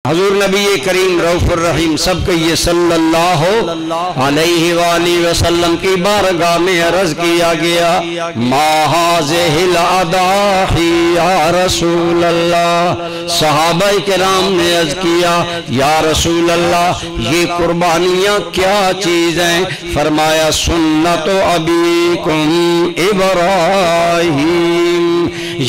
حضور نبی کریم رؤوف الرحیم سب کہیے صلی اللہ علیہ وآلہ وسلم کی بارگاہ میں عرض کیا گیا ما هذه الأضاحی یا رسول اللہ۔ صحابہ کرام نے عرض کیا یا رسول اللہ یہ قربانیاں کیا چیز ہیں؟ فرمایا سنت ابیکم ابراہیم،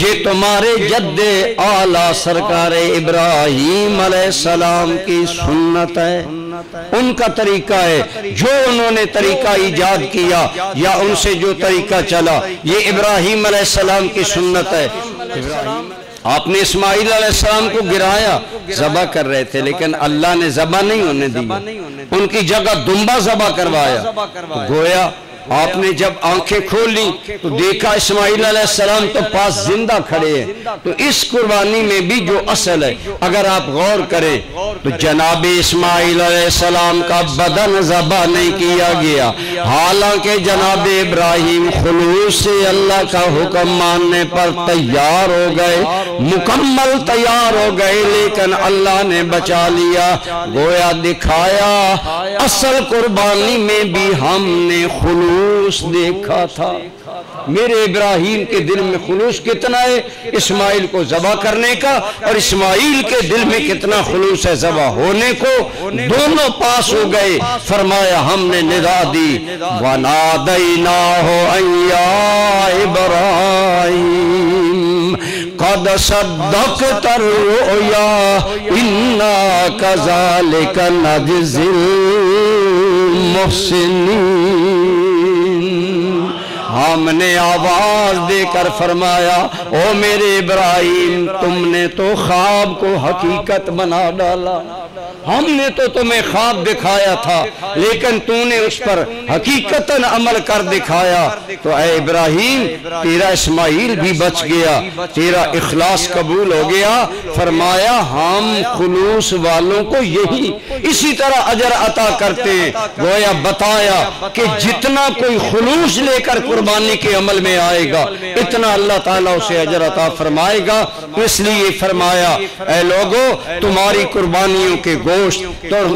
یہ تمہارے جد اعلیٰ سرکار ابراہیم علیہ السلام کی سنت ہے، ان کا طریقہ ہے، جو انہوں نے طریقہ ایجاد کیا یا ان سے جو طریقہ چلا یہ ابراہیم علیہ السلام کی سنت ہے۔ آپ نے اسماعیل علیہ السلام کو گرایا، ذبح کر رہے تھے لیکن اللہ نے ذبح نہیں ہونے دی، ان کی جگہ دمبا ذبح کروایا۔ تو گویا آپ نے جب آنکھیں کھولی تو دیکھا اسماعیل علیہ السلام تو پاس زندہ کھڑے ہیں۔ تو اس قربانی میں بھی جو اصل ہے اگر آپ غور کریں تو جناب اسماعیل علیہ السلام کا بدن ذبح نہیں کیا گیا، حالانکہ جناب ابراہیم خلوص سے اللہ کا حکم ماننے پر تیار ہو گئے، مکمل تیار ہو گئے، لیکن اللہ نے بچا لیا۔ گویا دکھایا اصل قربانی میں بھی ہم نے خلوص دیکھا تھا۔ میرے ابراہیم کے دل میں خلوص کتنا ہے اسماعیل کو ذبح کرنے کا، اور اسماعیل کے دل میں کتنا خلوص ہے ذبح ہونے کو، دونوں پاس ہو گئے۔ فرمایا ہم نے ندا دی وَنَادَيْنَاهُ أَن يَا إِبْرَاهِيمُ قَدْ صَدَّقْتَ الرُّؤْيَا إِنَّا كَذَلِكَ نَجْزِي الْمُحْسِنِينَ۔ ہم نے آواز دے کر فرمایا او میرے ابراہیم تم نے تو خواب کو حقیقت بنا ڈالا، ہم نے تو تمہیں خواب دکھایا تھا لیکن تو نے اس پر حقیقتاً عمل کر دکھایا۔ تو اے ابراہیم تیرا اسماعیل بھی بچ گیا، تیرا اخلاص قبول ہو گیا۔ فرمایا ہم خلوص والوں کو یہی اسی طرح اجر عطا کرتے ہیں۔ گویا بتایا کہ جتنا کوئی خلوص لے کر قربانی کے عمل میں آئے گا اتنا اللہ تعالیٰ اسے اجر عطا فرمائے گا۔ اس لیے فرمایا اے لوگو تمہاری قربانیوں کے گوشت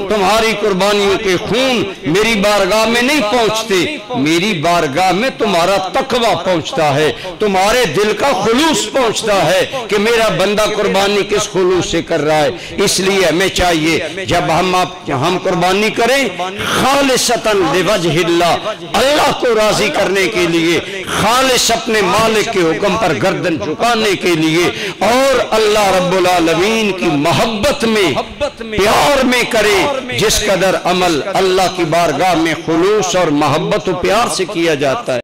تمہاری قربانیوں کے خون میری بارگاہ میں نہیں پہنچتے، میری بارگاہ میں تمہارا تقوی پہنچتا ہے، تمہارے دل کا خلوص پہنچتا ہے کہ میرا بندہ قربانی کس خلوص سے کر رہا ہے۔ اس لیے ہمیں چاہیے جب ہم قربانی کریں خالصتاً لوجہ اللہ، اللہ کو راضی کرنے کے لیے، خالص اپنے مالک کے حکم پر گردن جھکانے کے لیے، اور اللہ رب العالمین کی محبت میں پیار میں کرے۔ جس قدر عمل اللہ کی بارگاہ میں خلوص اور محبت و پیار سے کیا جاتا ہے۔